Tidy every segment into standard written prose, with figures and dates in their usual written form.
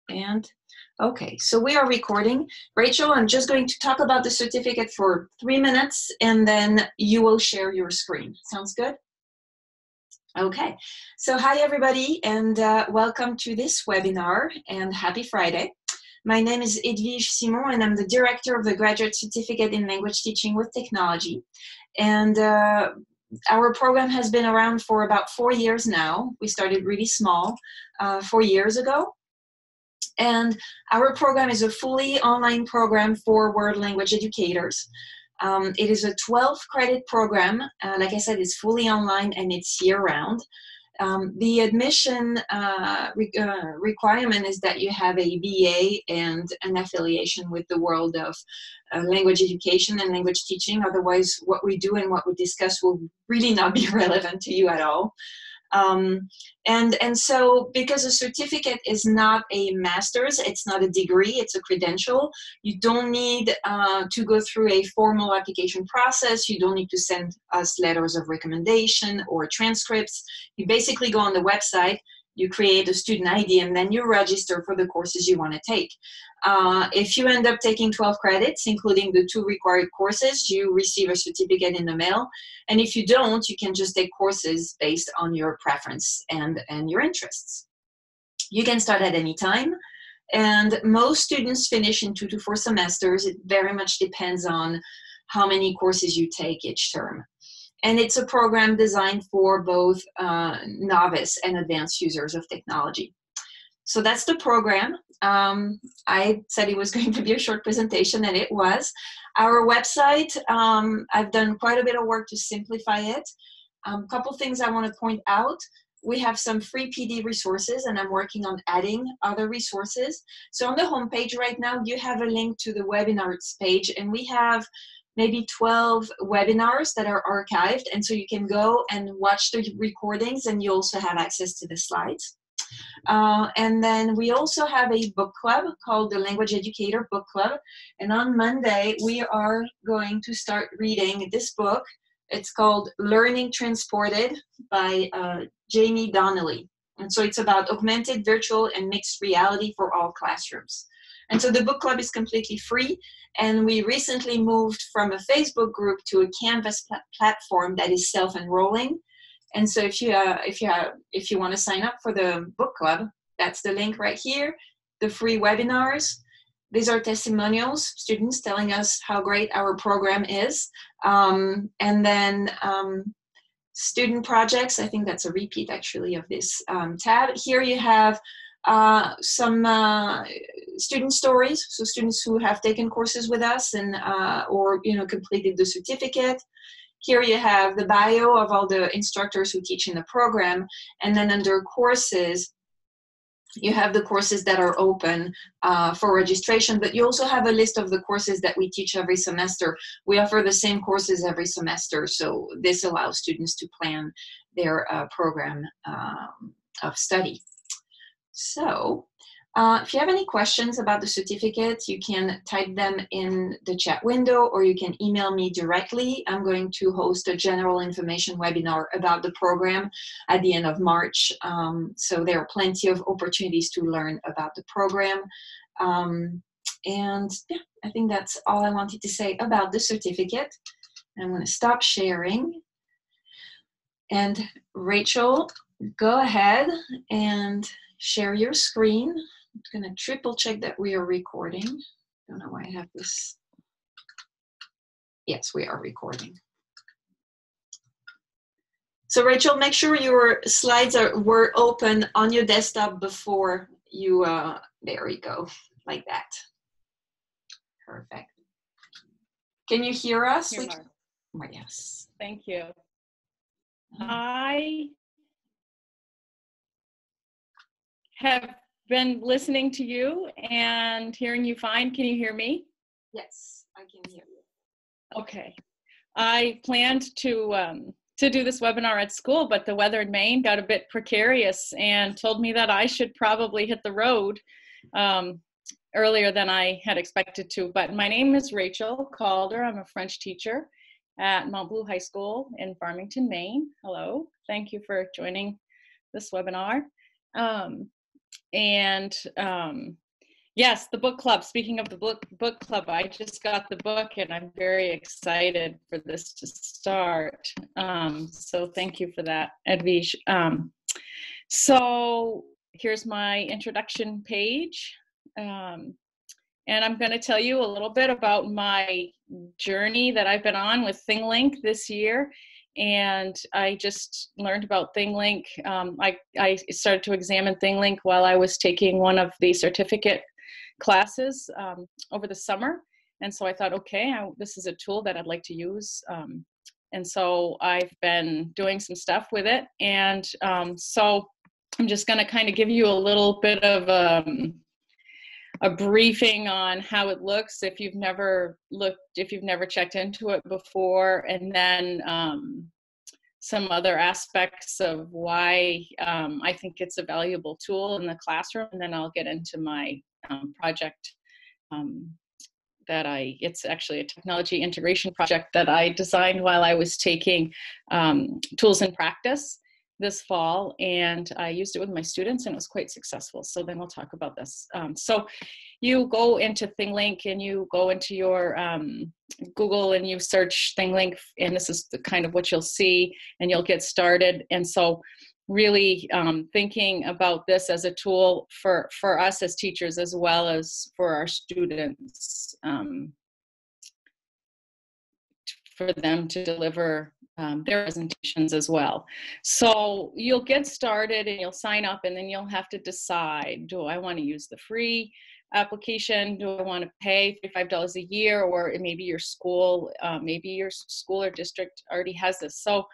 And okay, so we are recording. Rachel, I'm just going to talk about the certificate for 3 minutes and then you will share your screen. Sounds good? Okay, so hi everybody and welcome to this webinar and happy Friday. My name is Edwige Simon and I'm the director of the Graduate Certificate in Language Teaching with Technology. And our program has been around for about 4 years now. We started really small 4 years ago. And our program is a fully online program for world language educators. It is a 12-credit program. Like I said, it's fully online and it's year-round. The admission requirement is that you have a BA and an affiliation with the world of language education and language teaching. Otherwise, what we do and what we discuss will really not be relevant to you at all. And so because a certificate is not a master's, it's not a degree, it's a credential, you don't need to go through a formal application process. You don't need to send us letters of recommendation or transcripts. You basically go on the website, you create a student ID, and then you register for the courses you want to take. If you end up taking 12 credits, including the 2 required courses, you receive a certificate in the mail. And if you don't, you can just take courses based on your preference and your interests. You can start at any time. And most students finish in 2 to 4 semesters. It very much depends on how many courses you take each term. And it's a program designed for both novice and advanced users of technology. So that's the program. I said it was going to be a short presentation, and it was. Our website, I've done quite a bit of work to simplify it. A couple things I want to point out. We have some free PD resources, and I'm working on adding other resources. So on the homepage right now, you have a link to the webinars page, and we have maybe 12 webinars that are archived, and so you can go and watch the recordings, and you also have access to the slides. And then we also have a book club called the Language Educator Book Club, and on Monday we are going to start reading this book. It's called Learning Transported by Jamie Donnelly, and so it's about augmented, virtual, and mixed reality for all classrooms. And so the book club is completely free, and we recently moved from a Facebook group to a Canvas platform that is self-enrolling. And so if you want to sign up for the book club, that's the link right here. The free webinars. These are testimonials, students telling us how great our program is. And then student projects. I think that's a repeat actually of this tab. Here you have some student stories, so students who have taken courses with us and or completed the certificate. Here you have the bio of all the instructors who teach in the program, and then under courses you have the courses that are open for registration, but you also have a list of the courses that we teach every semester. We offer the same courses every semester, so this allows students to plan their program of study. So if you have any questions about the certificate, you can type them in the chat window or you can email me directly. I'm going to host a general information webinar about the program at the end of March. So there are plenty of opportunities to learn about the program. And yeah, I think that's all I wanted to say about the certificate. I'm going to stop sharing. And Rachel, go ahead and share your screen. I'm going to triple check that we are recording. Don't know why I have this. Yes, we are recording. So Rachel, make sure your slides were open on your desktop before you, there we go, like that. Perfect. Can you hear us? Oh, yes. Thank you. I have been listening to you and hearing you fine. Can you hear me? Yes, I can hear you. Okay. I planned to do this webinar at school, but the weather in Maine got a bit precarious and told me that I should probably hit the road earlier than I had expected to. But my name is Rachael Calder. I'm a French teacher at Mount Blue High School in Farmington, Maine. Hello. Thank you for joining this webinar. And yes, the book club. Speaking of the book club, I just got the book and I'm very excited for this to start. So thank you for that, Edvish. So here's my introduction page. And I'm going to tell you a little bit about my journey that I've been on with ThingLink this year. And I just learned about ThingLink. I started to examine ThingLink while I was taking one of the certificate classes over the summer. And so I thought, okay, this is a tool that I'd like to use. And so I've been doing some stuff with it. And so I'm just going to kind of give you a little bit of a briefing on how it looks if you've never checked into it before, and then some other aspects of why I think it's a valuable tool in the classroom, and then I'll get into my project it's actually a technology integration project that I designed while I was taking tools in practice this fall, and I used it with my students and it was quite successful. So then we'll talk about this. So you go into ThingLink and you go into your Google and you search ThingLink, and this is the kind of what you'll see, and you'll get started. And so really thinking about this as a tool for us as teachers as well as for our students, for them to deliver their presentations as well. So you'll get started and you'll sign up, and then you'll have to decide, do I want to use the free application? Do I want to pay $35 a year? Or maybe your school or district already has this. So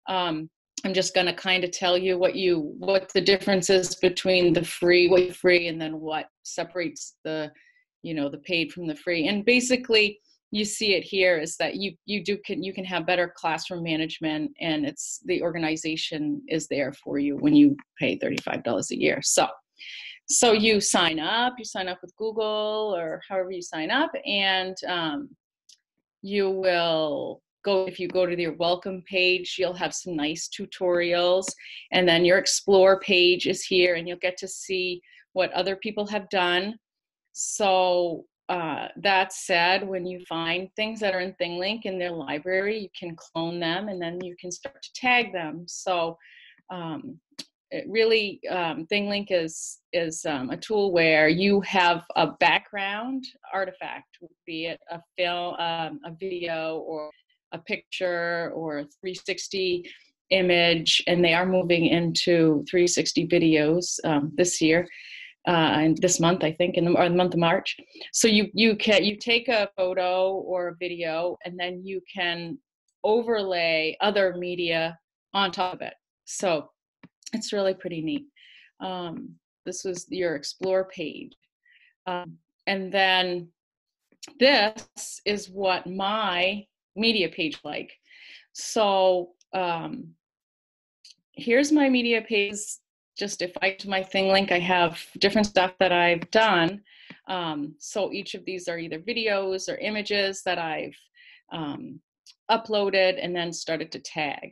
I'm just going to kind of tell you what the difference is between the free, and then what separates the paid from the free. And basically, you see it here is that you can have better classroom management, and the organization is there for you when you pay $35 a year. So you sign up with Google or however you sign up, and you will if you go to your welcome page, you'll have some nice tutorials, and then your explore page is here, and you'll get to see what other people have done. So that said, when you find things that are in ThingLink in their library, you can clone them, and then you can start to tag them. So it really, ThingLink is a tool where you have a background artifact, be it a film, a video, or a picture, or a 360 image, and they are moving into 360 videos this year. And this month, I think, or the month of March. So you take a photo or a video, and then you can overlay other media on top of it. So it's really pretty neat. This was your explore page, and then this is what my media page like. So here's my media page. Just if I go to my ThingLink, I have different stuff that I've done. So each of these are either videos or images that I've uploaded and then started to tag.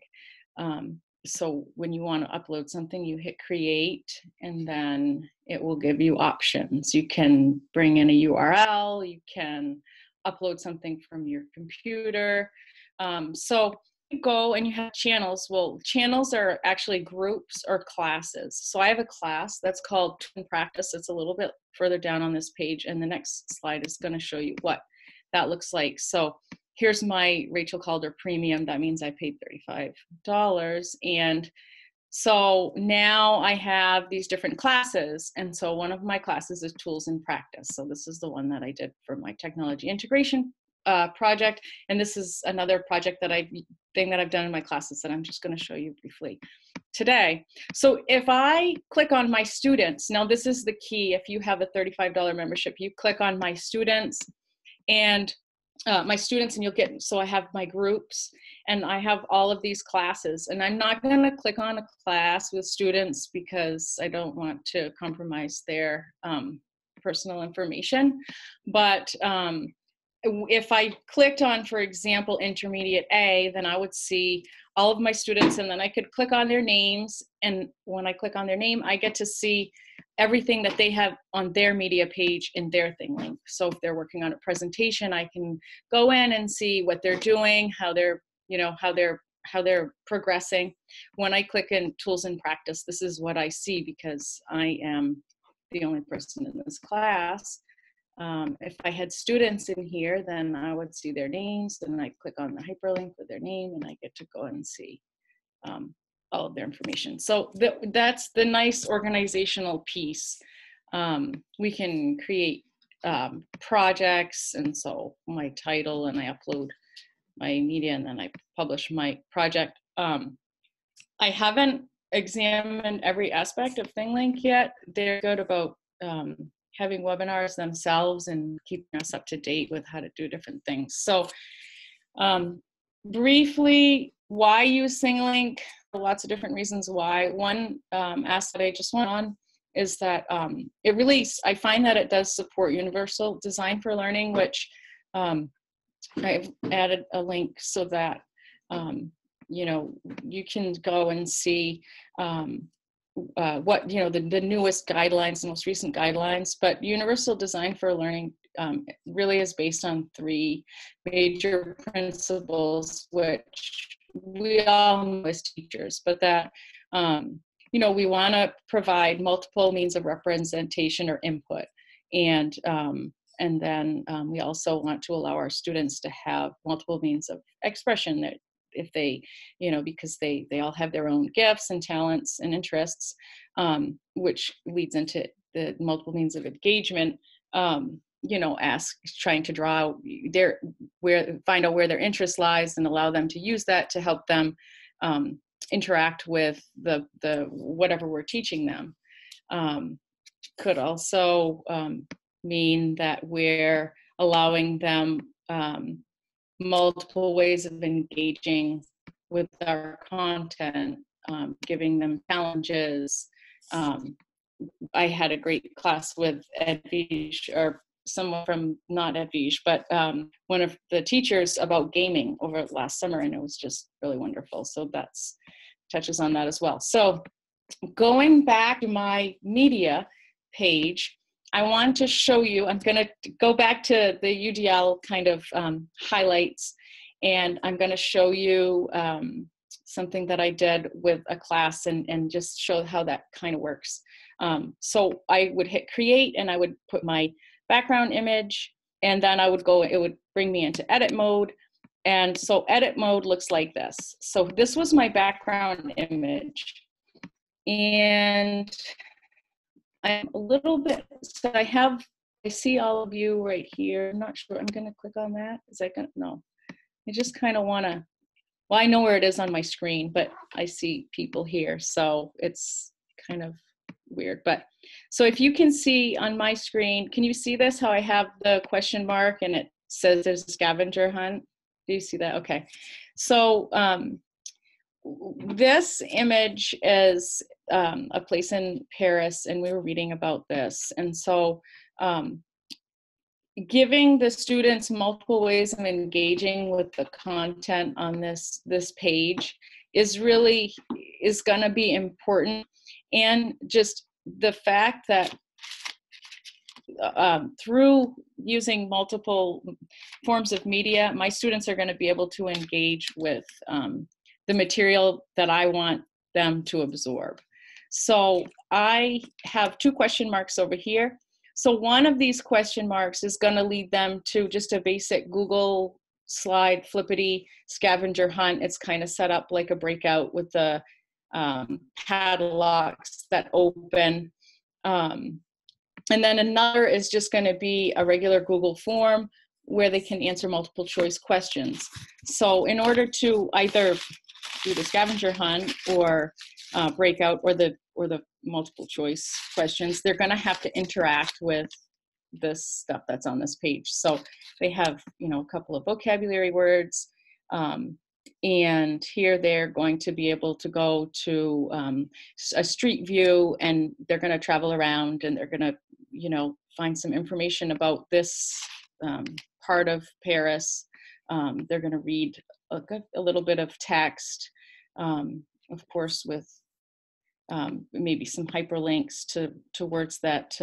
So when you want to upload something, you hit create, and then it will give you options. You can bring in a URL, you can upload something from your computer. So you go and you have channels. Well, channels are actually groups or classes. So I have a class that's called Twin Practice. It's a little bit further down on this page, and the next slide is going to show you what that looks like. So here's my Rachael Calder premium. That means I paid $35. And so now I have these different classes. And so one of my classes is Tools in Practice. So this is the one that I did for my technology integration project. And this is another project thing that I've done in my classes that I'm just going to show you briefly today. So if I click on my students, now this is the key. If you have a $35 membership, you click on my students, and you'll get, so I have my groups, and I have all of these classes, and I'm not going to click on a class with students because I don't want to compromise their personal information. But if I clicked on, for example, Intermediate A, then I would see all of my students, and then I could click on their names. And when I click on their name, I get to see everything that they have on their media page in their ThingLink. So if they're working on a presentation, I can go in and see what they're doing, how they're, you know, how they're progressing. When I click in tools in practice, this is what I see because I am the only person in this class. If I had students in here, then I would see their names, and I click on the hyperlink with their name, and I get to go and see all of their information. So that's the nice organizational piece. We can create projects, and so my title, and I upload my media, and then I publish my project. I haven't examined every aspect of ThingLink yet. They're good about having webinars themselves and keeping us up to date with how to do different things. So briefly, why use ThingLink? Lots of different reasons why. One aspect I just went on is that it really, I find that it does support universal design for learning, which I've added a link so that you know, you can go and see what, you know, the newest guidelines, the most recent guidelines. But universal design for learning really is based on 3 major principles, which we all know as teachers, but that you know, we want to provide multiple means of representation or input, and then we also want to allow our students to have multiple means of expression, that if they, you know, because they all have their own gifts and talents and interests, which leads into the multiple means of engagement. You know, trying to draw out find out where their interest lies and allow them to use that to help them interact with the whatever we're teaching them. Could also mean that we're allowing them multiple ways of engaging with our content, giving them challenges. I had a great class with Edvish, or someone from not Edvish, but one of the teachers about gaming over last summer, and it was just really wonderful. So that's touches on that as well. So going back to my media page, I want to show you, I'm going to go back to the UDL kind of highlights, and I'm going to show you something that I did with a class and just show how that kind of works. So I would hit create, and I would put my background image, and then I would go, it would bring me into edit mode. And so edit mode looks like this. So this was my background image. And I'm a little bit, so I see all of you right here. I'm not sure, I'm gonna click on that. Is that gonna, no. I just kind of wanna, well, I know where it is on my screen, but I see people here, so it's kind of weird. But so if you can see on my screen, can you see this, how I have the question mark and it says there's a scavenger hunt? Do you see that? Okay. So this image is a place in Paris, and we were reading about this. And so giving the students multiple ways of engaging with the content on this page is going to be important. And just the fact that through using multiple forms of media, my students are going to be able to engage with the material that I want them to absorb. So I have 2 question marks over here. So one of these question marks is going to lead them to just a basic Google slide flippity scavenger hunt. It's kind of set up like a breakout with the padlocks that open. And then another is just going to be a regular Google form where they can answer multiple choice questions. So in order to either do the scavenger hunt or breakout or the multiple choice questions, they're going to have to interact with this stuff that's on this page. So they have, you know, a couple of vocabulary words, and here they're going to be able to go to a street view, and they're going to travel around, and they're going to, you know, find some information about this part of Paris. They're going to read a little bit of text, of course, with maybe some hyperlinks to words that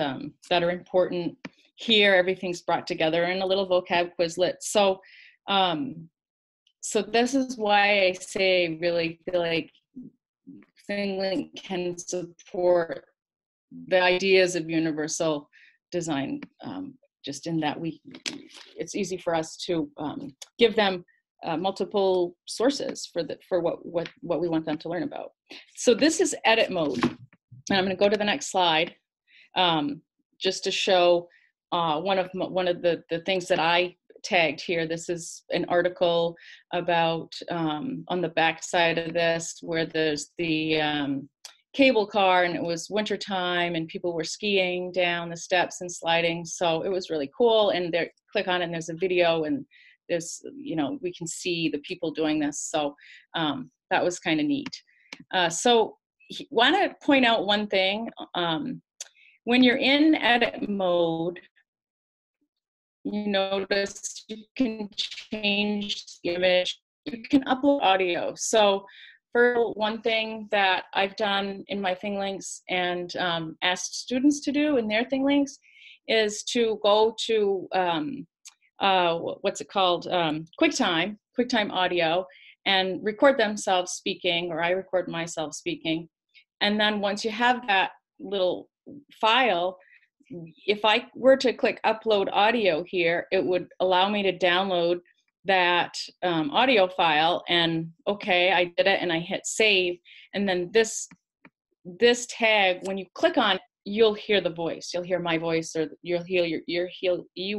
that are important. Here, everything's brought together in a little vocab Quizlet. So, so this is why I say really feel like ThingLink can support the ideas of universal design, just in that it's easy for us to give them multiple sources for what we want them to learn about. So this is edit mode, and I'm going to go to the next slide, just to show one of the things that I tagged here. This is an article about on the back side of this, where there's the cable car, and it was wintertime and people were skiing down the steps and sliding. So it was really cool. And there, click on it and there's a video, and there's, we can see the people doing this. So that was kind of neat. So want to point out one thing. When you're in edit mode, you notice you can change the image, you can upload audio. So for one thing that I've done in my ThingLinks and asked students to do in their ThingLinks is to go to, what's it called? QuickTime audio, and record themselves speaking, or I record myself speaking. And then once you have that little file, if I were to click upload audio here, it would allow me to download that audio file, and okay, I did it, and I hit save. And then this tag, when you click on it, you'll hear the voice. You'll hear my voice, or you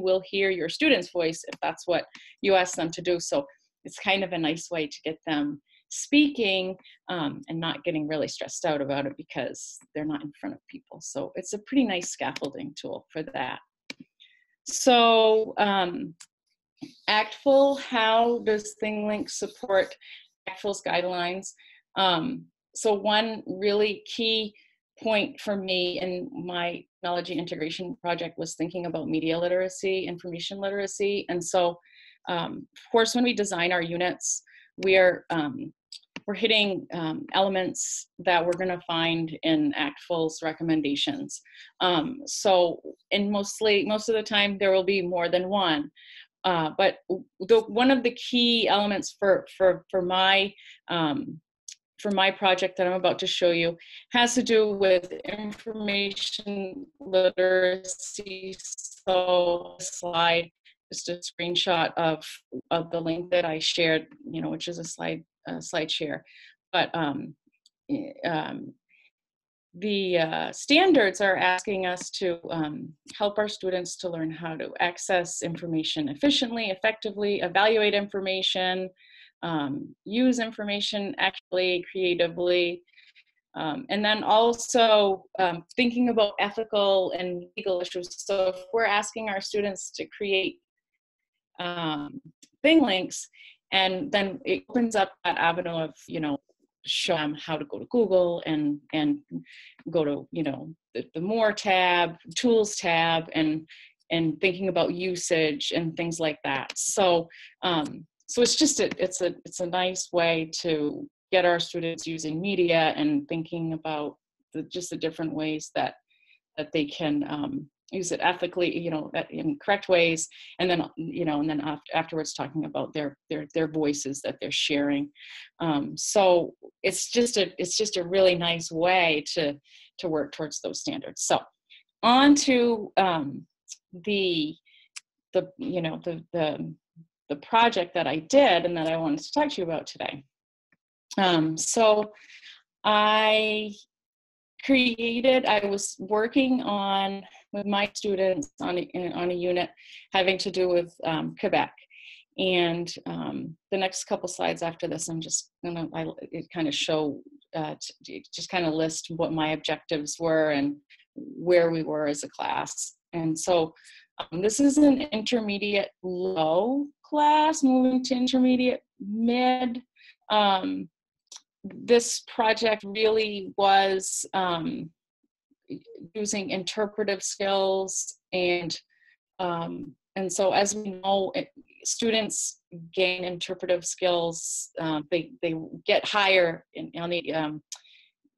will hear your student's voice if that's what you ask them to do. So it's kind of a nice way to get them speaking and not getting really stressed out about it because they're not in front of people. So it's a pretty nice scaffolding tool for that. So ACTFL, how does ThingLink support ACTFL's guidelines? So one really key point for me in my technology integration project was thinking about media literacy, information literacy. And so, of course, when we design our units, we're hitting elements that we're going to find in ACTFL's recommendations. So, and most of the time, there will be more than one. But one of the key elements for my project that I'm about to show you has to do with information literacy. So slide, just a screenshot of the link that I shared, which is a slide share. But the standards are asking us to help our students to learn how to access information efficiently, effectively, evaluate information, use information actually, creatively, and then also thinking about ethical and legal issues. So if we're asking our students to create ThingLinks, and then it opens up that avenue of, show them how to go to Google and go to, the More tab, Tools tab, and thinking about usage and things like that. So so it's just it's a nice way to get our students using media and thinking about just the different ways that they can use it ethically, in correct ways, and then and then afterwards talking about their voices that they're sharing. So it's just a really nice way to work towards those standards. So on to the project that I did and that I wanted to talk to you about today. So I was working with my students on a unit having to do with Quebec. And the next couple slides after this, I'm just gonna kind of show, just kind of list what my objectives were and where we were as a class. And so this is an intermediate low class, moving to intermediate mid. This project really was using interpretive skills, and so as we know, students gain interpretive skills. They get higher on the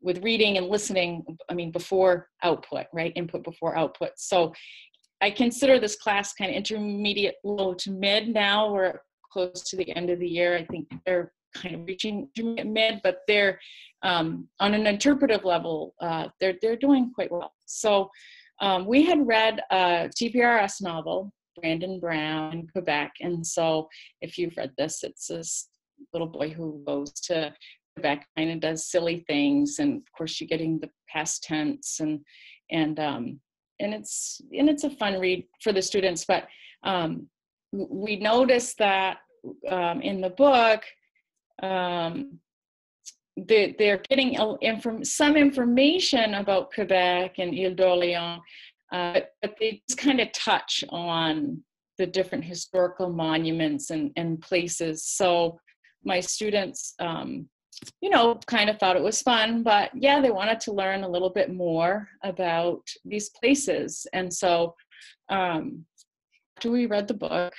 with reading and listening, I mean, before output, right? Input before output. So I consider this class kind of intermediate, low to mid now. We're close to the end of the year. I think they're kind of reaching intermediate mid, but they're on an interpretive level, they're doing quite well. So we had read a TPRS novel, Brandon Brown in Quebec. And so if you've read this, it's this little boy who goes to Quebec, kind of does silly things, and of course you're getting the past tense, and it's a fun read for the students. But we noticed that in the book they're getting some information about Quebec and Ile d'Orléans, but they just kind of touch on the different historical monuments and places. So my students kind of thought it was fun, but yeah, they wanted to learn a little bit more about these places. And so after we read the book,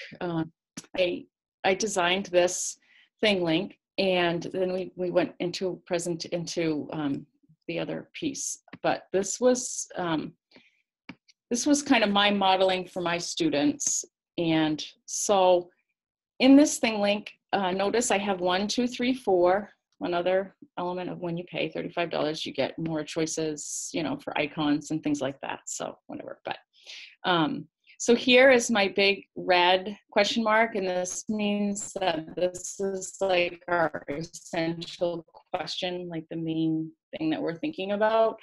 I designed this ThingLink, and then we went into the other piece. But this was kind of my modeling for my students. And so in this ThingLink, notice I have 1, 2, 3, 4. One other element of when you pay $35, you get more choices, for icons and things like that. So whatever. But so here is my big red question mark, and this means that this is like our essential question, like the main thing that we're thinking about,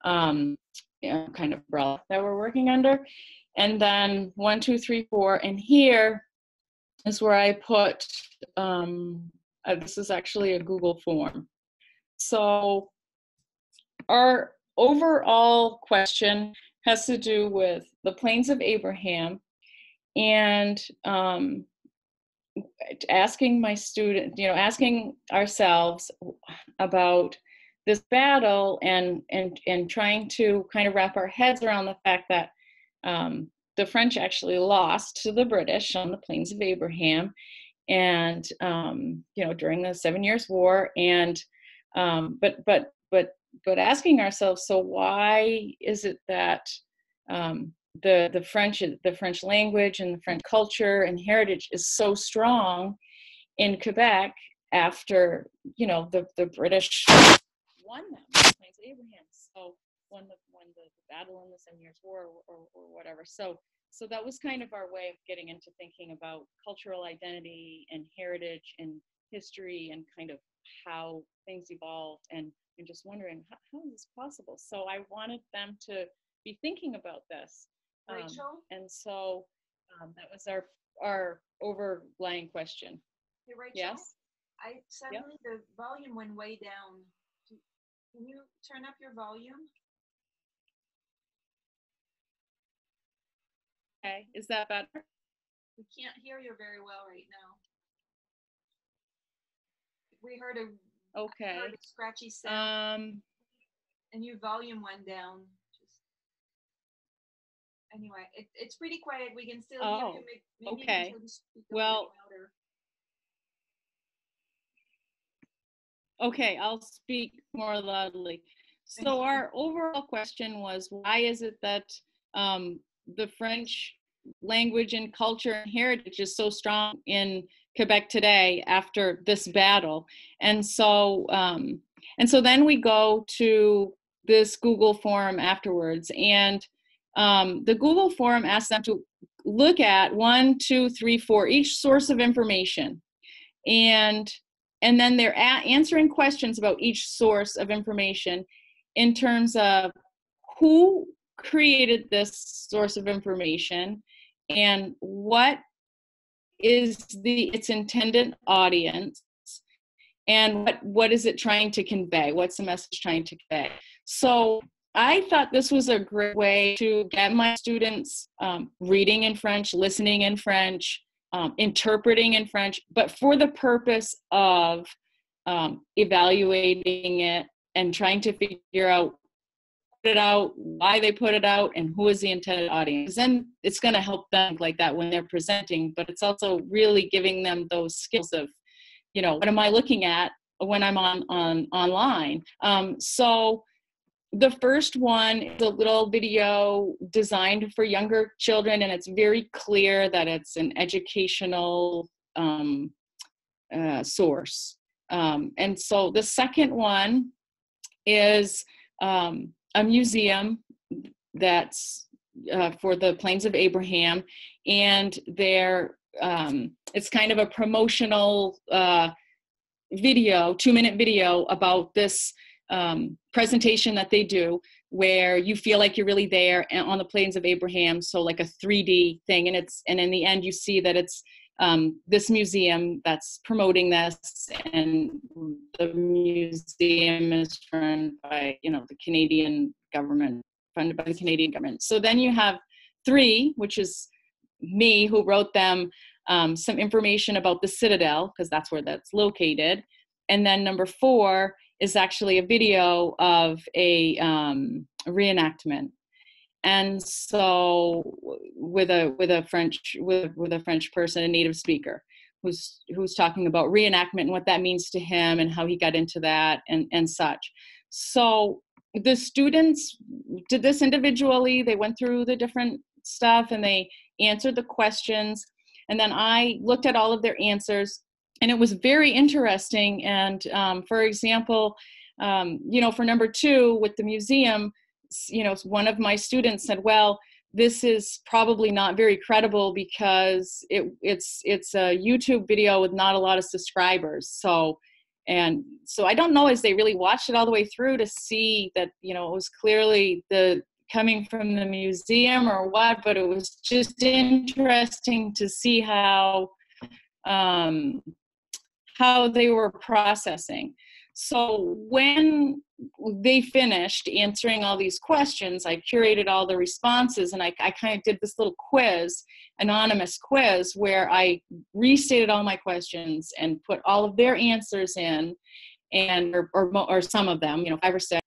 kind of umbrella that we're working under. And then 1, 2, 3, 4, and here is where I put, this is actually a Google form. So our overall question has to do with the Plains of Abraham, and asking my student, asking ourselves about this battle, and trying to kind of wrap our heads around the fact that the French actually lost to the British on the Plains of Abraham, and during the 7 Years' War, and but asking ourselves, so why is it that the French language and the French culture and heritage is so strong in Quebec after the British won them, the Plains of Abraham, so won the battle in the 7 Years' War, or whatever. So that was kind of our way of getting into thinking about cultural identity and heritage and history, and kind of how things evolved, and just wondering how is this possible. So I wanted them to be thinking about this. Rachel? And so that was our overlying question. Hey, Rachel? Yes? Suddenly the volume went way down. Can you turn up your volume? Okay, is that better? We can't hear you very well right now. We heard a scratchy sound, and your volume went down. Anyway, it's pretty quiet. We can still hear you. Maybe okay. You can speak a little louder. Okay, I'll speak more loudly. So our overall question was, why is it that the French language and culture and heritage is so strong in Quebec today after this battle? And so then we go to this Google form afterwards, and the Google form asks them to look at 1, 2, 3, 4, each source of information, and then they're answering questions about each source of information in terms of who created this source of information, and what is its intended audience, and what is it trying to convey? What's the message trying to convey? So I thought this was a great way to get my students reading in French, listening in French, interpreting in French, but for the purpose of evaluating it and trying to figure out, put it out, why they put it out, and who is the intended audience. Then it's going to help them like that when they're presenting, but it's also really giving them those skills of, what am I looking at? when I'm online. So the first one is a little video designed for younger children, and it's very clear that it's an educational source. And so the second one is a museum that's for the Plains of Abraham, and it's kind of a promotional video, 2-minute video about this presentation that they do, where you feel like you're really there on the Plains of Abraham. So like a 3D thing, and in the end you see that it's this museum that's promoting this, and the museum is run by, the Canadian government, funded by the Canadian government. So then you have 3, which is me, who wrote them some information about the Citadel, because that's where that's located. And then number 4 is actually a video of a reenactment. And so with a French person, a native speaker, who's talking about reenactment and what that means to him and how he got into that and such. So the students did this individually. They went through the different stuff and they answered the questions. And then I looked at all of their answers, and it was very interesting. And for example, for number 2 with the museum, one of my students said, well, this is probably not very credible because it's a YouTube video with not a lot of subscribers. So I don't know as they really watched it all the way through to see that, it was clearly coming from the museum or what, but it was just interesting to see how they were processing. So when they finished answering all these questions, I curated all the responses, and I kind of did this little quiz, anonymous quiz, where I restated all my questions and put all of their answers in, and or some of them, 5 or 6,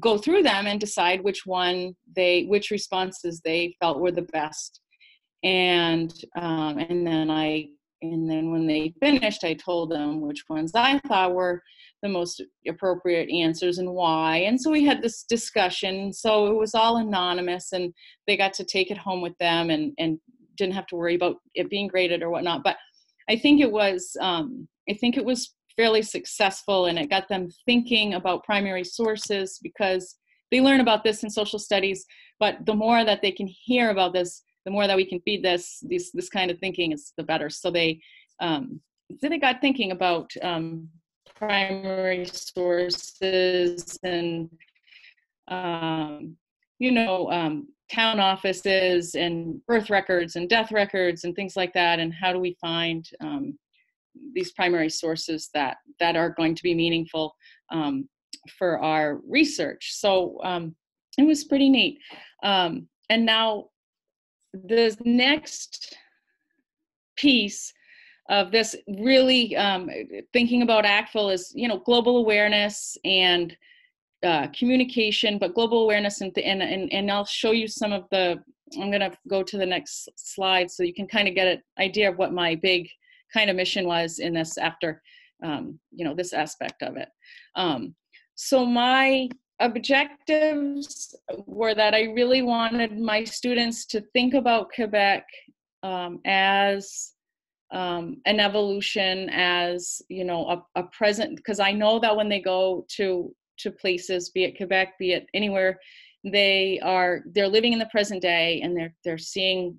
go through them and decide which responses they felt were the best. And then when they finished, I told them which ones I thought were the most appropriate answers and why. And so we had this discussion. So it was all anonymous, and they got to take it home with them and didn't have to worry about it being graded or whatnot. But I think it was fairly successful, and it got them thinking about primary sources, because they learn about this in social studies, but the more that they can hear about this, the more that we can feed this kind of thinking, is the better. So they got thinking about primary sources and town offices and birth records and death records and things like that, and how do we find these primary sources that are going to be meaningful for our research. So it was pretty neat. And now the next piece of this, really thinking about ACTFL, is global awareness and communication, but global awareness, and I'll show you some of the. I'm going to go to the next slide so you can kind of get an idea of what my big kind of mission was in this after this aspect of it. So my objectives were that I really wanted my students to think about Quebec as an evolution, as a present, because I know that when they go to places, be it Quebec, be it anywhere, they're living in the present day, and they're seeing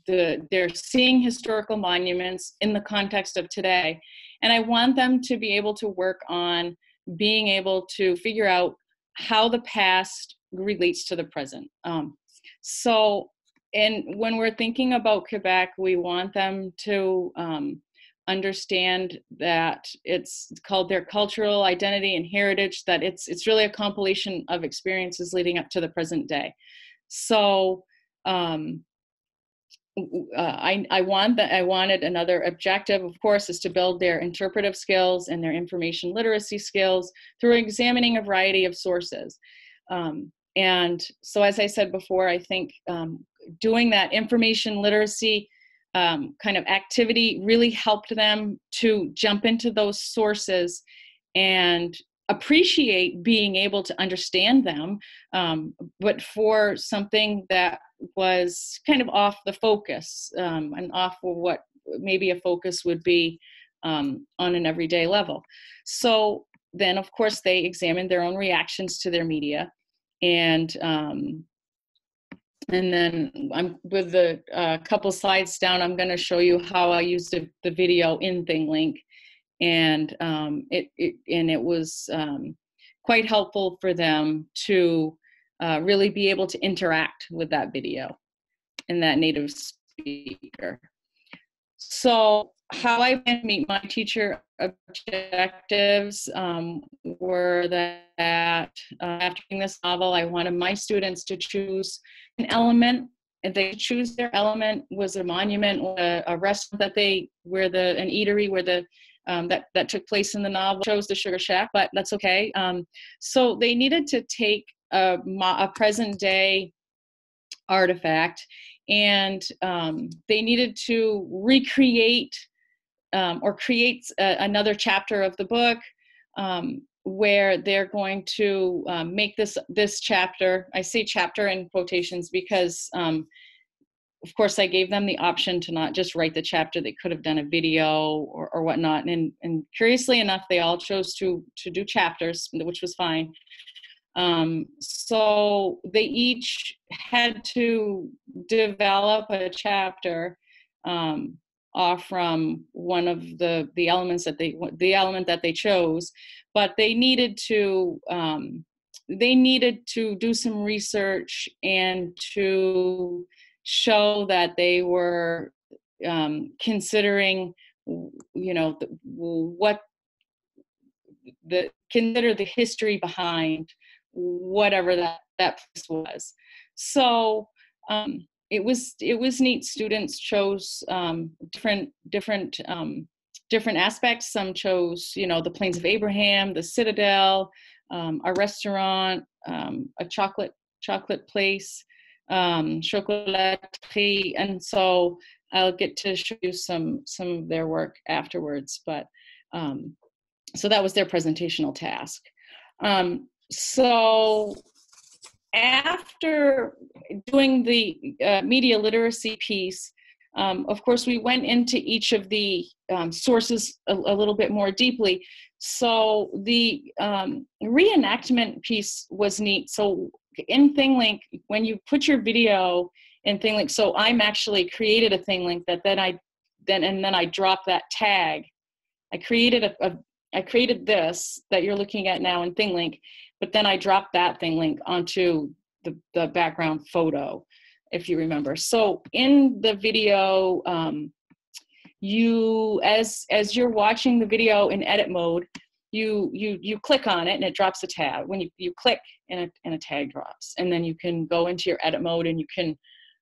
they're seeing historical monuments in the context of today. And I want them to be able to work on being able to figure out how the past relates to the present. And when we're thinking about Quebec, we want them to understand that it's called their cultural identity and heritage, that it's really a compilation of experiences leading up to the present day. So I wanted another objective, of course, is to build their interpretive skills and their information literacy skills through examining a variety of sources. And so, as I said before, I think doing that information literacy kind of activity really helped them to jump into those sources and appreciate being able to understand them, but for something that was kind of off the focus, and off of what maybe a focus would be on an everyday level. So then, of course, they examined their own reactions to their media, and then I'm with the couple slides down, I'm going to show you how I used the video in ThingLink, and it was quite helpful for them to really be able to interact with that video and that native speaker. So how I plan to meet my teacher objectives were that after reading this novel, I wanted my students to choose an element. If they choose their element was a monument, a restaurant that an eatery where that took place in the novel. Chose the Sugar Shack, but that's okay. So they needed to take a present day artifact, and they needed to recreate or create another chapter of the book where they're going to make this chapter. I say chapter in quotations because of course I gave them the option to not just write the chapter. They could have done a video or whatnot, and curiously enough they all chose to do chapters, which was fine. So they each had to develop a chapter off from one of the elements the element that they chose, but they needed to do some research and to show that they were considering, consider the history behind whatever that place was. So it was neat. Students chose different aspects. Some chose, the Plains of Abraham, the Citadel, a restaurant, a chocolate place, chocolaterie, and so I'll get to show you some of their work afterwards. But so that was their presentational task. So after doing the media literacy piece, of course, we went into each of the sources a little bit more deeply. So the reenactment piece was neat. So in ThingLink, when you put your video in ThingLink, so I'm actually created a ThingLink that then I dropped that tag. I created this that you're looking at now in ThingLink, but then I dropped that ThingLink onto the background photo, if you remember. So in the video, as you're watching the video in edit mode, you click on it and it drops a tab. When you click and a tag drops, and then you can go into your edit mode and you can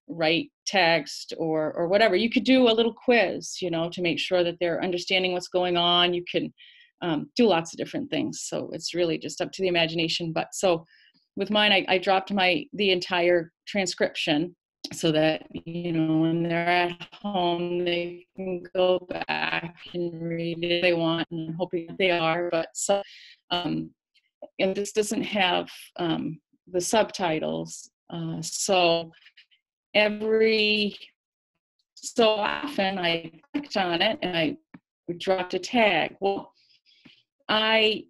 write text or whatever. You could do a little quiz, to make sure that they're understanding what's going on. You can do lots of different things. So it's really just up to the imagination. But so with mine, I dropped the entire transcription so that, when they're at home, they can go back and read it if they want, and hoping that they are. But so, and this doesn't have the subtitles. So every so often I clicked on it and I dropped a tag. Well, my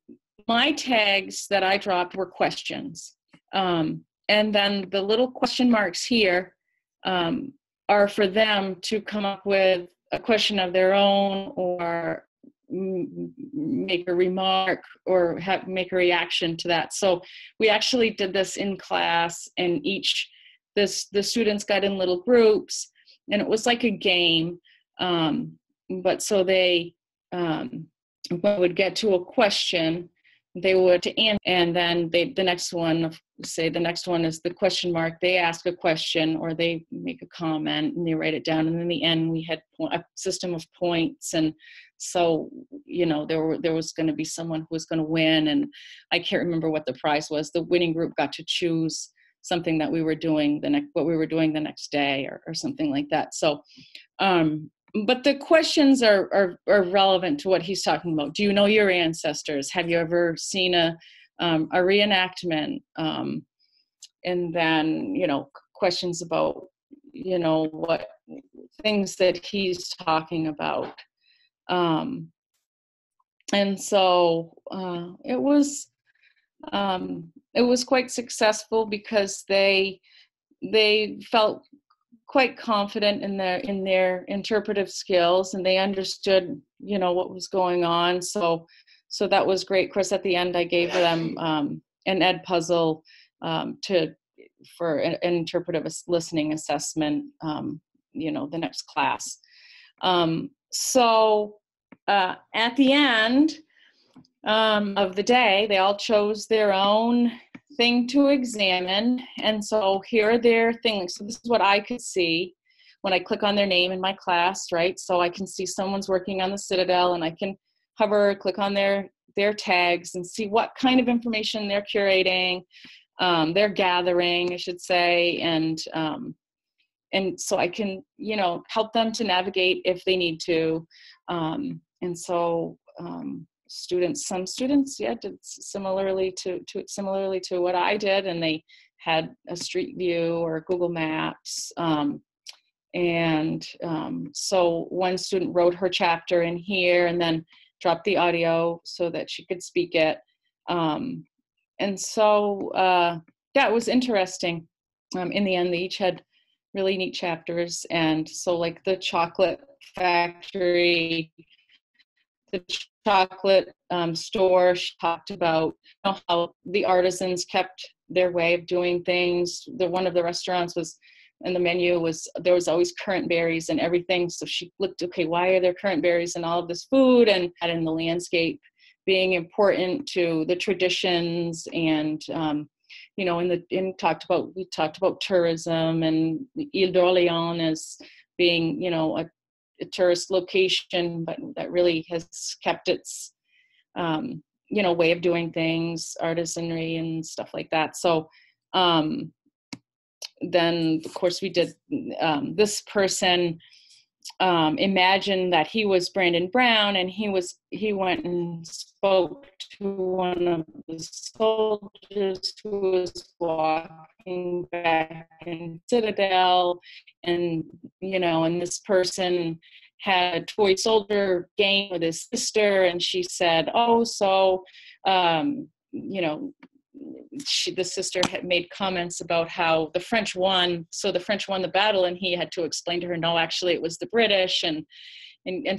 tags that I dropped were questions. And then the little question marks here are for them to come up with a question of their own, or make a remark, or make a reaction to that. So we actually did this in class, and the students got in little groups, and it was like a game. But so they would get to a question, they would answer, and then the next one is the question mark. They ask a question or they make a comment and they write it down. And in the end, we had a system of points. And so, there was going to be someone who was going to win. And I can't remember what the prize was. The winning group got to choose something that we were doing what we were doing the next day or something like that. So, but the questions are relevant to what he's talking about. Do you know your ancestors? Have you ever seen a reenactment? And then, questions about, what things that he's talking about. And so it was quite successful because they felt quite confident in their interpretive skills, and they understood, what was going on. So that was great. Of course, at the end, I gave them an ed puzzle for an interpretive listening assessment, the next class. So at the end of the day, they all chose their own thing to examine. And so here are their things. So this is what I could see when I click on their name in my class, right? So I can see someone's working on the Citadel, and I can click on their tags and see what kind of information they're curating, they're gathering, I should say. And so I can, help them to navigate if they need to. And so some students, did similarly to what I did, and they had a street view or Google Maps. So one student wrote her chapter in here and then dropped the audio so that she could speak it. And so that was interesting. In the end, they each had really neat chapters. And so like the chocolate factory, the chocolate store, she talked about how the artisans kept their way of doing things. One of the restaurants was, and the menu was, there was always currant berries and everything. So she looked, okay, why are there currant berries in all of this food? And in the landscape being important to the traditions, and we talked about tourism and Ile d'Orléans as being, a tourist location, but that really has kept its, way of doing things, artisanry and stuff like that. So then, of course, we did, this person imagined that he was Brandon Brown, and he went and spoke to one of the soldiers who was walking back in Citadel, and and this person had a toy soldier game with his sister, and she said, oh, so the sister had made comments about how the French won the battle, and he had to explain to her, no, actually it was the British. And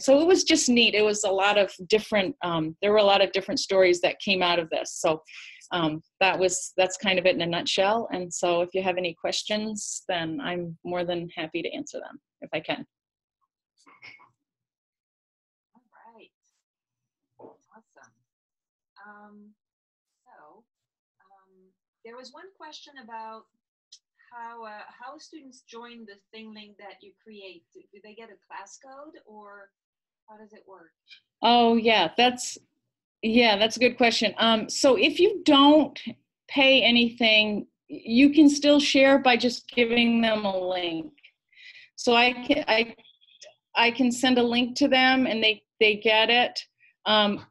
so it was just neat. It was a lot of different, there were a lot of different stories that came out of this. So that's kind of it in a nutshell. And so if you have any questions, then I'm more than happy to answer them if I can. All right. Awesome. There was one question about how students join the ThingLink that you create. Do they get a class code, or how does it work? Oh, yeah, that's a good question. So if you don't pay anything, you can still share by just giving them a link. So I can send a link to them, and they get it.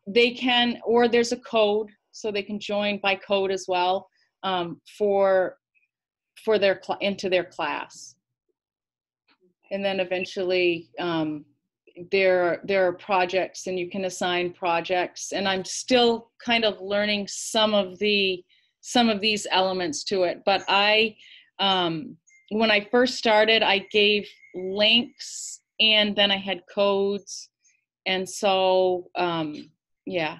They can, or there's a code, so they can join by code as well, for their into their class. And then eventually there are projects, and you can assign projects, and I'm still kind of learning some of these elements to it. But when I first started, I gave links, and then I had codes, and so yeah.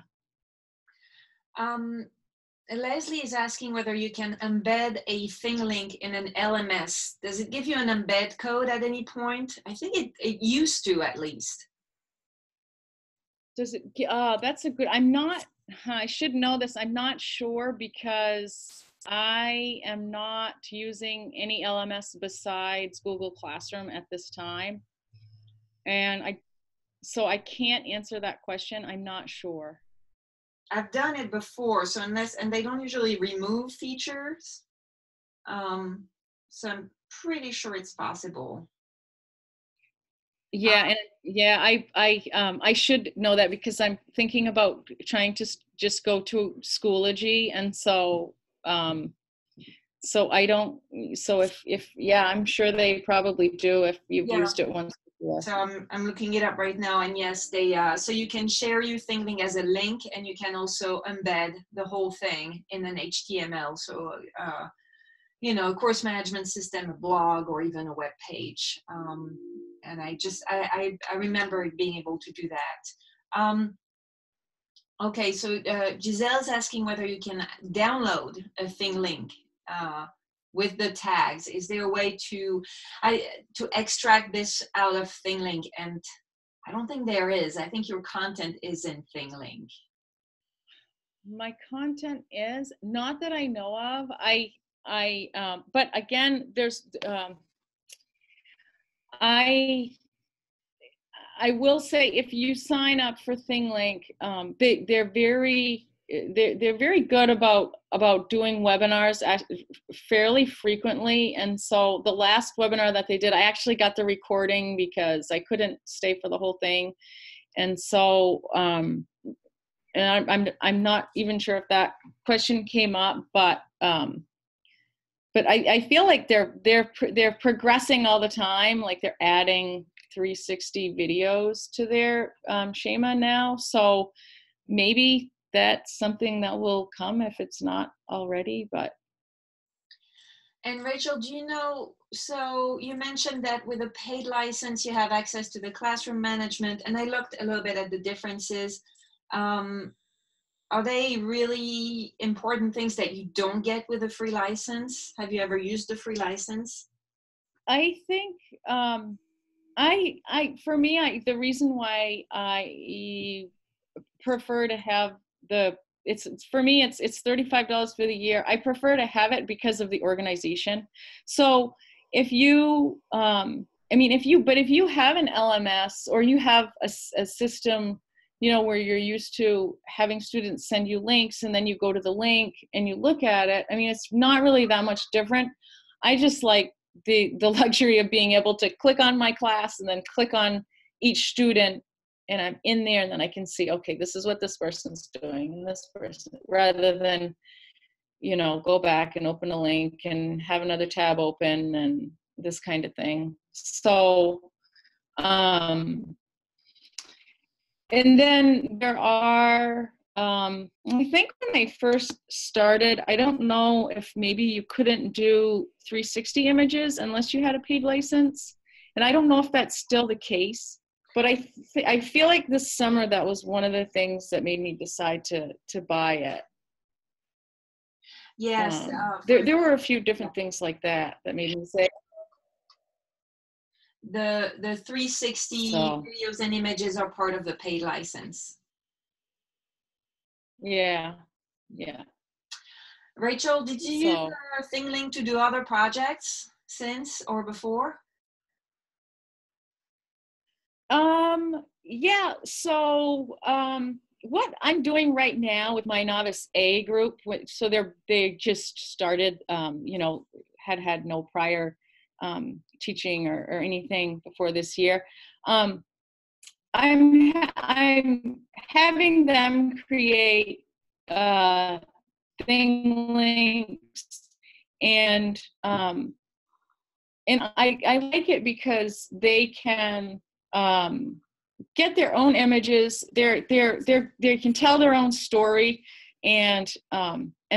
Leslie is asking whether you can embed a ThingLink in an LMS. Does it give you an embed code at any point? I think it used to, at least. Does it? That's a good. I should know this. I'm not sure, because I am not using any LMS besides Google Classroom at this time, and so I can't answer that question. I'm not sure. I've done it before, so and they don't usually remove features. So I'm pretty sure it's possible. Yeah, and yeah, I should know that because I'm thinking about trying to just go to Schoology, and so so I don't. So if yeah, I'm sure they probably do if you've Yeah. used it once before. So I'm looking it up right now, and yes, they so you can share your ThingLink as a link, and you can also embed the whole thing in an HTML. So you know, a course management system, a blog, or even a web page. And I remember being able to do that. Okay, so Giselle's asking whether you can download a ThingLink with the tags. Is there a way to extract this out of ThingLink? And I don't think there is. I think your content is in ThingLink. My content is not that I know of. But again, there's I will say if you sign up for ThingLink, they're very good about doing webinars fairly frequently. And so the last webinar that they did, I actually got the recording because I couldn't stay for the whole thing. And so and I'm not even sure if that question came up, but I feel like they're progressing all the time. Like they're adding 360 videos to their schema now. So maybe that's something that will come if it's not already, but. And Rachel, do you know, so you mentioned that with a paid license, you have access to the classroom management, and I looked a little bit at the differences. Are they really important things that you don't get with a free license? Have you ever used a free license? I think for me, the reason why I prefer to have it's for me it's $35 for the year. I prefer to have it because of the organization. So if you if you have an LMS or you have a system, you know, where you're used to having students send you links and then you go to the link and you look at it, I mean, it's not really that much different. I just like the luxury of being able to click on my class and then click on each student, and I'm in there, and then I can see, okay, this is what this person's doing, and this person, rather than, you know, go back and open a link and have another tab open and this kind of thing. So, and then there are, I think when I first started, I don't know if maybe you couldn't do 360 images unless you had a paid license. And I don't know if that's still the case. But I feel like this summer that was one of the things that made me decide to buy it. Yes. There were a few different things like that made me say. The 360 videos and images are part of the paid license. Yeah, yeah. Rachel, did you use ThingLink to do other projects since or before? Yeah, so what I'm doing right now with my Novice A group, so they just started, you know, had no prior teaching or anything before this year. I'm having them create ThingLinks, and I like it because they can get their own images. They can tell their own story, and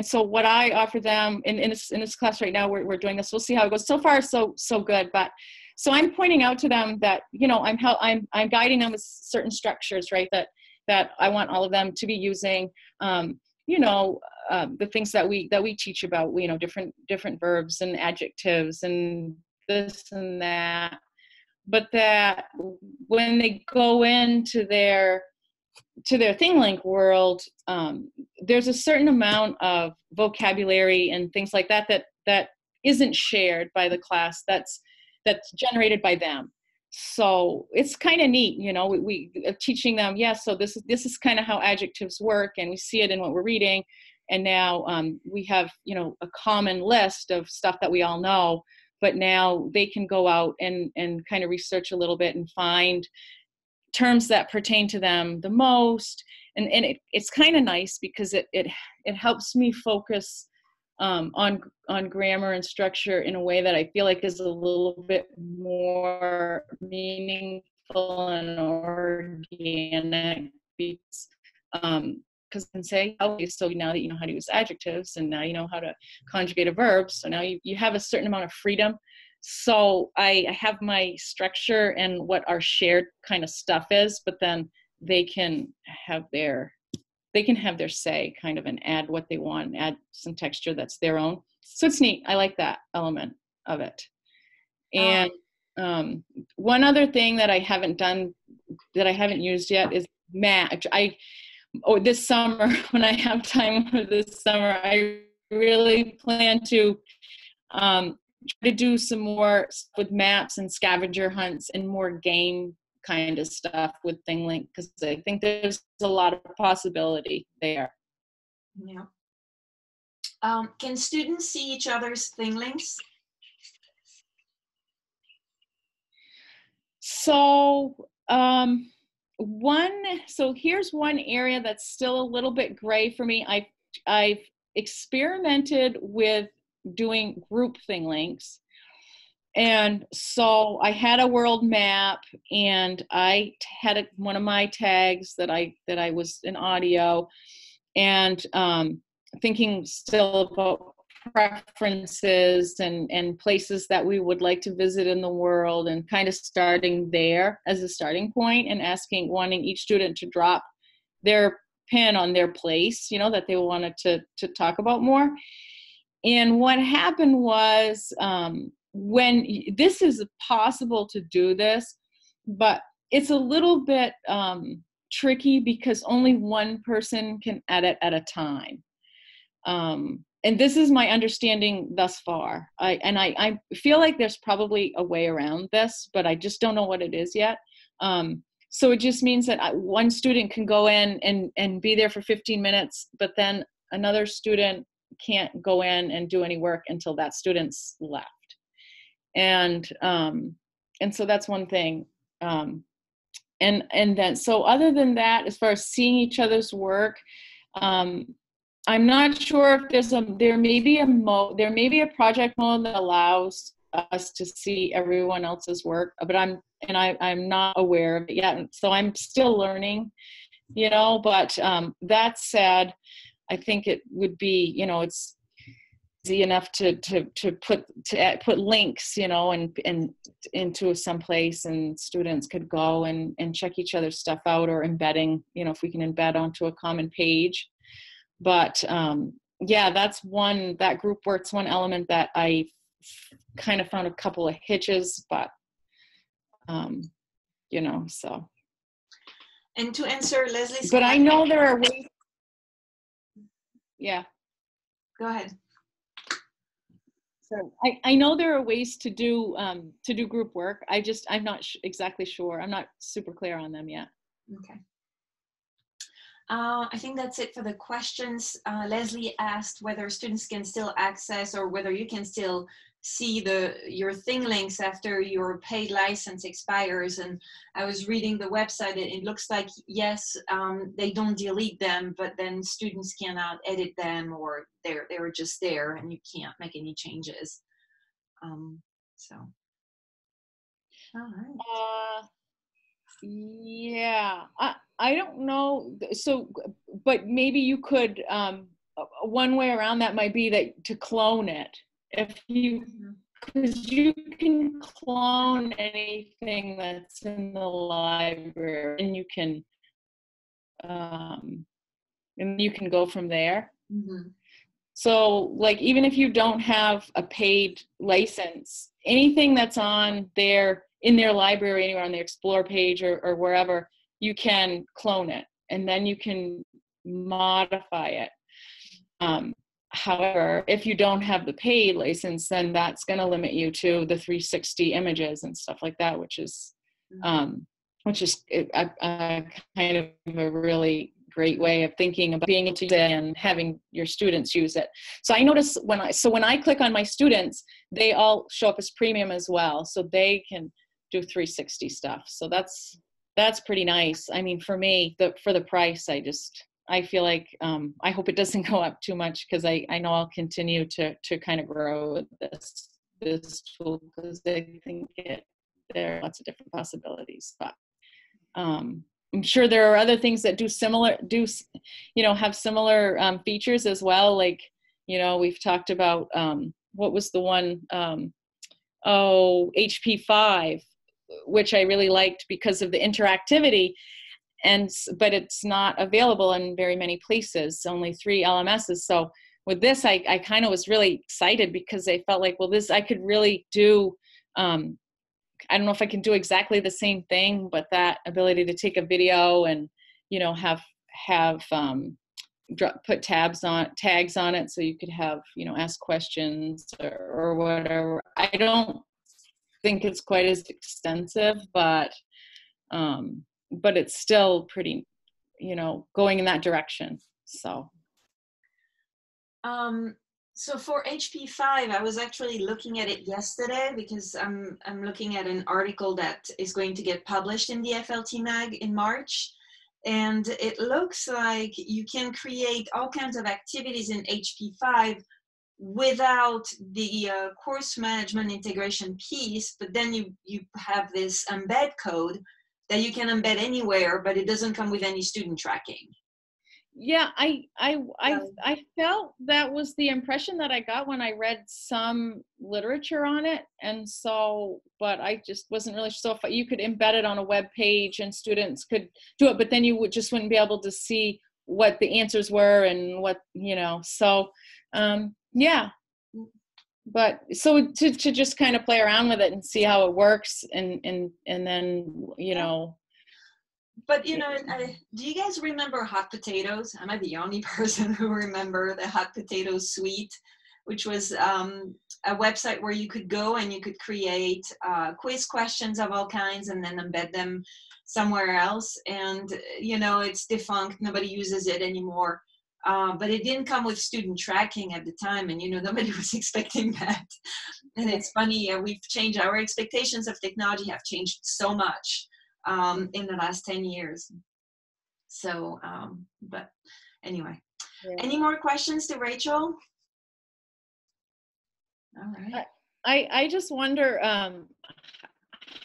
so what I offer them in this class right now, we're doing this. We'll see how it goes. So far, so good. But so I'm pointing out to them that, you know, I'm guiding them with certain structures, right? That I want all of them to be using. You know, the things that we teach about, you know, different verbs and adjectives and this and that. But that when they go into their ThingLink world, there's a certain amount of vocabulary and things like that isn't shared by the class. That's generated by them. So it's kind of neat, you know. We teaching them, so this is kind of how adjectives work, and we see it in what we're reading. And now we have, you know, a common list of stuff that we all know, but now they can go out and kind of research a little bit and find terms that pertain to them the most. And it's kind of nice because it helps me focus on grammar and structure in a way that I feel like is a little bit more meaningful and organic, because I can say, okay, so now that you know how to use adjectives and now you know how to conjugate a verb, so now you have a certain amount of freedom. So I have my structure and what our shared kind of stuff is, but then they can have their say kind of and add what they want, add some texture that's their own. So it's neat. I like that element of it. And one other thing that I haven't used yet is match. This summer, when I have time for this summer, I really plan to try to do some more with maps and scavenger hunts and more game kind of stuff with ThingLink, because I think there's a lot of possibility there. Yeah. Can students see each other's ThingLinks? So here's one area that's still a little bit gray for me. I've experimented with doing group ThingLinks. And so I had a world map, and I had one of my tags that I was in audio, and thinking still about preferences and places that we would like to visit in the world, and kind of starting there as a starting point, and wanting each student to drop their pin on their place, you know, that they wanted to talk about more. And what happened was, when this is possible to do this, but it's a little bit tricky because only one person can edit at a time. And this is my understanding thus far. I feel like there's probably a way around this, but I just don't know what it is yet. So it just means that one student can go in and be there for 15 minutes, but then another student can't go in and do any work until that student's left. And so that's one thing. And then, so other than that, as far as seeing each other's work, I'm not sure if there may be a project mode that allows us to see everyone else's work, but I'm not aware of it yet. So I'm still learning, you know, but that said, I think it would be, you know, it's easy enough to put links, you know, and into some place, and students could go and check each other's stuff out, or embedding, you know, if we can embed onto a common page. But yeah, that group work's one element that I kind of found a couple of hitches, but you know, so. And to answer Leslie's but I know there are ways. Yeah. Go ahead. So I know there are ways to do group work. I'm not exactly sure. I'm not super clear on them yet. Okay. I think that's it for the questions. Leslie asked whether students can still access, or whether you can still see your ThingLinks after your paid license expires. And I was reading the website, and it looks like, yes, they don't delete them, but then students cannot edit them, or they're just there and you can't make any changes. So, all right. Yeah, I don't know. So, but maybe you could, one way around that might be that to clone it. Because you can clone anything that's in the library, and you can go from there. Mm-hmm. So, like, even if you don't have a paid license, anything that's on there in their library, anywhere on the Explore page or wherever, you can clone it, and then you can modify it. However, if you don't have the paid license, then that's going to limit you to the 360 images and stuff like that, which is a kind of a really great way of thinking about being able to use it and having your students use it. So I notice when I click on my students, they all show up as premium as well. So they can do 360 stuff. So that's pretty nice. I mean, for me, for the price, I feel like, I hope it doesn't go up too much, because I know I'll continue to kind of grow with this tool, because I think there are lots of different possibilities. But I'm sure there are other things that have similar features as well. Like, we've talked about, what was the one, HP5, which I really liked because of the interactivity. But it's not available in very many places, only 3 LMSs. So with this, I kind of was really excited, because I felt like, well, I could really do, I don't know if I can do exactly the same thing, but that ability to take a video and, put tags on it, so you could have, ask questions or whatever. I don't think it's quite as extensive, but it's still pretty, going in that direction. So. So for HP5, I was actually looking at it yesterday, because I'm looking at an article that is going to get published in the FLT Mag in March. And it looks like you can create all kinds of activities in HP5 without the course management integration piece, but then you have this embed code that you can embed anywhere, but it doesn't come with any student tracking. Yeah, I felt that was the impression that I got when I read some literature on it, and so, but I just wasn't really sure if you could embed it on a web page and students could do it, but then you wouldn't be able to see what the answers were and what, so yeah. But so to just kind of play around with it and see how it works, and then But do you guys remember Hot Potatoes? Am I the only person who remember the Hot Potatoes suite, which was a website where you could go and you could create quiz questions of all kinds and then embed them somewhere else. And it's defunct. Nobody uses it anymore. But it didn't come with student tracking at the time, and nobody was expecting that. And it's funny, we've changed, our expectations of technology have changed so much in the last 10 years. So, but anyway, Any more questions to Rachel? All right. I just wonder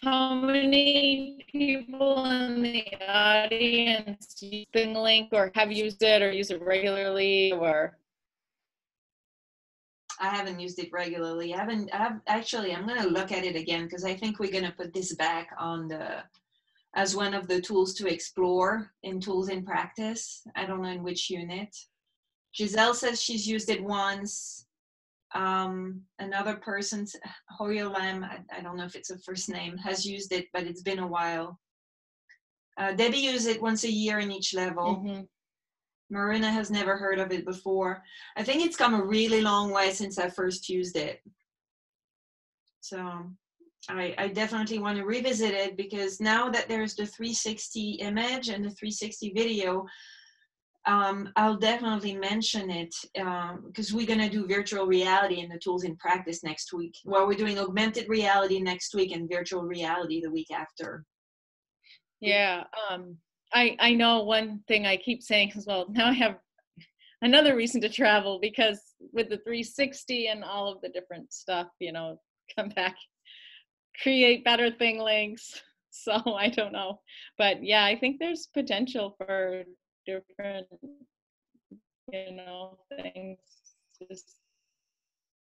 how many people in the audience use ThingLink or have used it or use it regularly, or? I haven't used it regularly. Actually, I'm going to look at it again, because I think we're going to put this back on as one of the tools to explore in Tools in Practice. I don't know in which unit. Giselle says she's used it once. Another person, Hoyo Lam, I don't know if it's a first name, has used it, but it's been a while. Debbie uses it once a year in each level. Mm-hmm. Marina has never heard of it before. I think it's come a really long way since I first used it. So I definitely want to revisit it, because now that there's the 360 image and the 360 video, I'll definitely mention it, because we're going to do virtual reality in the Tools in Practice next week. Well, we're doing augmented reality next week and virtual reality the week after. Yeah. I know one thing I keep saying as well, now I have another reason to travel, because with the 360 and all of the different stuff, come back, create better ThingLinks. So I don't know, but yeah, I think there's potential for different, things, just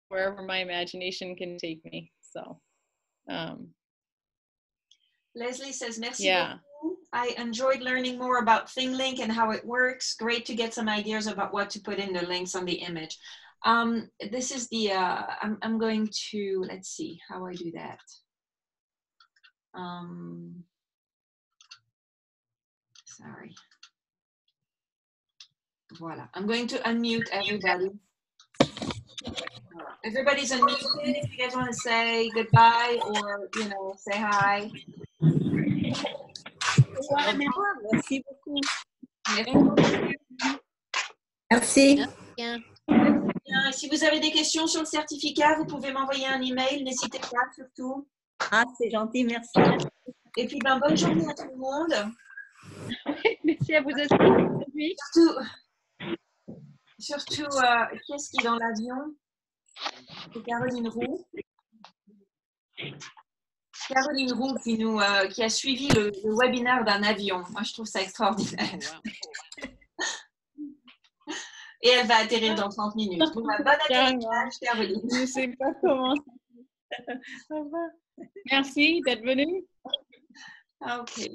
wherever my imagination can take me. So Leslie says, merci beaucoup. I enjoyed learning more about ThingLink and how it works. Great to get some ideas about what to put in the links on the image. This is the, I'm going to, let's see how I do that. Sorry. Voila. I'm going to unmute everybody. Everybody's unmuted. If you guys want to say goodbye or, say hi. Merci beaucoup. Merci. Bien. Bien. Si vous avez des questions sur le certificat, vous pouvez m'envoyer un email, n'hésitez pas surtout. Ah, c'est gentil, merci. Et puis, bonne journée à tout le monde. Merci à vous aussi. Surtout, qui est-ce qui est dans l'avion? C'est Caroline Roux. Caroline Roux qui a suivi le webinaire d'un avion. Moi, je trouve ça extraordinaire. Et elle va atterrir dans 30 minutes. Bon, bon atterrissage, Caroline. Je ne sais pas comment. Merci d'être venue. Ok,